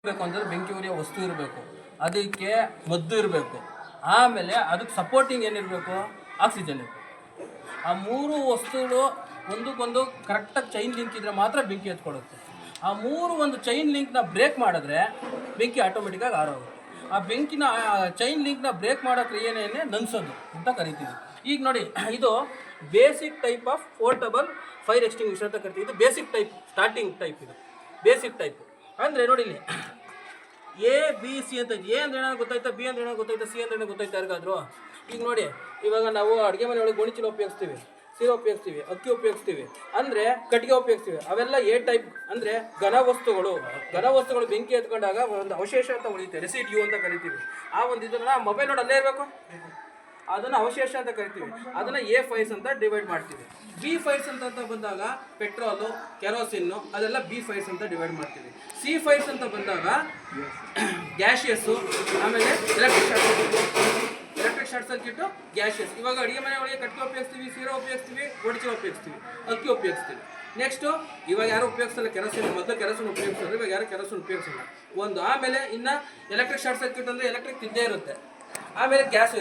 ಬೇಕು ಅಂದರೆ ಬೆಂಕಿ ಉರಿಯೋ ವಸ್ತು ಇರಬೇಕು, ಅದಕ್ಕೆ ಮದ್ದು ಇರಬೇಕು, ಆಮೇಲೆ ಅದಕ್ಕೆ ಸಪೋರ್ಟಿಂಗ್ ಏನಿರಬೇಕು, ಆಕ್ಸಿಜನ್ ಇರಬೇಕು. ಆ ಮೂರು ವಸ್ತುಗಳು ಒಂದಕ್ಕೊಂದು ಕರೆಕ್ಟಾಗಿ ಚೈನ್ ಲಿಂಕ್ ಇದ್ದರೆ ಮಾತ್ರ ಬೆಂಕಿ ಹತ್ಕೊಡುತ್ತೆ. ಆ ಒಂದು ಚೈನ್ ಲಿಂಕ್ನ ಬ್ರೇಕ್ ಮಾಡಿದ್ರೆ ಬೆಂಕಿ ಆಟೋಮೆಟಿಕ್ಕಾಗಿ ಆರೋಗುತ್ತೆ. ಆ ಬೆಂಕಿನ ಚೈನ್ ಲಿಂಕ್ನ ಬ್ರೇಕ್ ಮಾಡೋ ಕ್ರಿಯೆನೇ ನಂದಿಸೋದು ಅಂತ ಕರಿತೀವಿ. ಈಗ ನೋಡಿ, ಇದು basic type of portable fire extinguisher ಅಂತ ಕರಿತೀವಿ. ಇದು ಬೇಸಿಕ್ ಟೈಪ್, ಸ್ಟಾರ್ಟಿಂಗ್ ಟೈಪ್. ಇದು ಬೇಸಿಕ್ ಟೈಪ್ ಅಂದರೆ ನೋಡಿ, ಇಲ್ಲಿ ಎ ಬಿ ಸಿ ಅಂತ ಇದೆ. ಎ ಅಂದ್ರೆ ಏನೋ ಗೊತ್ತಾಯ್ತಾ, ಬಿ ಅಂದ್ರೆ ಏನೋ ಗೊತ್ತಾಯ್ತಾ, ಸಿ ಅಂದ್ರೆ ಏನೋ ಗೊತ್ತಾಯ್ತಾ ಯಾರಿಗಾದ್ರು? ಈಗ ನೋಡಿ, ಇವಾಗ ನಾವು ಅಡುಗೆ ಮನೆ ಒಳಗೆ ಗೋಣಿಚೀಲ ಉಪಯೋಗಿಸ್ತೀವಿ, ಸೀರೆ ಉಪಯೋಗಿಸ್ತೀವಿ, ಅಕ್ಕಿ ಉಪಯೋಗಿಸ್ತೀವಿ, ಅಂದರೆ ಕಟ್ಟಿಗೆ ಉಪಯೋಗಿಸ್ತೀವಿ. ಅವೆಲ್ಲ ಎ ಟೈಪ್ ಅಂದರೆ ಘನವಸ್ತುಗಳು ಬೆಂಕಿ ಎತ್ಕೊಂಡಾಗ ಒಂದು ಅವಶೇಷ ಅಂತ ಉಳಿಯುತ್ತೆ, ರೆಸಿಡ್ಯೂ ಅಂತ ಕರಿತೀವಿ. ಆ ಒಂದು ಇದನ್ನು ಮೊಬೈಲ್ ನೋಡಿ ಅಲ್ಲೇ ಇರಬೇಕು, ಅದನ್ನು ಅವಶೇಷ ಅಂತ ಕರಿತೀವಿ. ಅದನ್ನು ಎ ಫೈರ್ಸ್ ಅಂತ ಡಿವೈಡ್ ಮಾಡ್ತೀವಿ. ಬಿ ಫೈರ್ಸ್ ಅಂತ ಬಂದಾಗ ಪೆಟ್ರೋಲು, ಕೆರೋಸಿನ್ನು, ಅದೆಲ್ಲ ಬಿ ಫೈರ್ಸ್ ಅಂತ ಡಿವೈಡ್ ಮಾಡ್ತೀವಿ. ಸಿ ಫೈರ್ಸ್ ಅಂತ ಬಂದಾಗ ಗ್ಯಾಶಿಯಸ್ಸು, ಆಮೇಲೆ ಎಲೆಕ್ಟ್ರಿಕ್ ಶಾರ್ಟ್ ಸರ್ಕ್ಯೂಟು, ಗ್ಯಾಶಿಯಸ್. ಇವಾಗ ಅಡುಗೆ ಮನೆ ಒಳಗೆ ಕಟ್ಟಿಗೆ ಉಪಯೋಗಿಸ್ತೀವಿ, ಸೀರೆ ಉಪಯೋಗಿಸ್ತೀವಿ, ಗೋಣಿಚೀಲ ಉಪಯೋಗಿಸ್ತೀವಿ, ಅಕ್ಕಿ ಉಪಯೋಗಿಸ್ತೀವಿ. ನೆಕ್ಸ್ಟು ಇವಾಗ ಯಾರು ಉಪಯೋಗಿಸಲ್ಲ ಕೆರೋಸಿನ್, ಮೊದಲು ಕೆರೋಸಿನ್ ಉಪಯೋಗಿಸೋದು, ಇವಾಗ ಯಾರು ಕೆರೋಸಿನ್ ಉಪಯೋಗಿಸಲ್ಲ ಒಂದು. ಆಮೇಲೆ ಇನ್ನು ಎಲೆಕ್ಟ್ರಿಕ್ ಶಾರ್ಟ್ ಸರ್ಕ್ಯೂಟ್ ಅಂದರೆ ಎಲೆಕ್ಟ್ರಿಕ್ ಇದ್ದೇ ಇರುತ್ತೆ. ಆಮೇಲೆ ಗ್ಯಾಸ್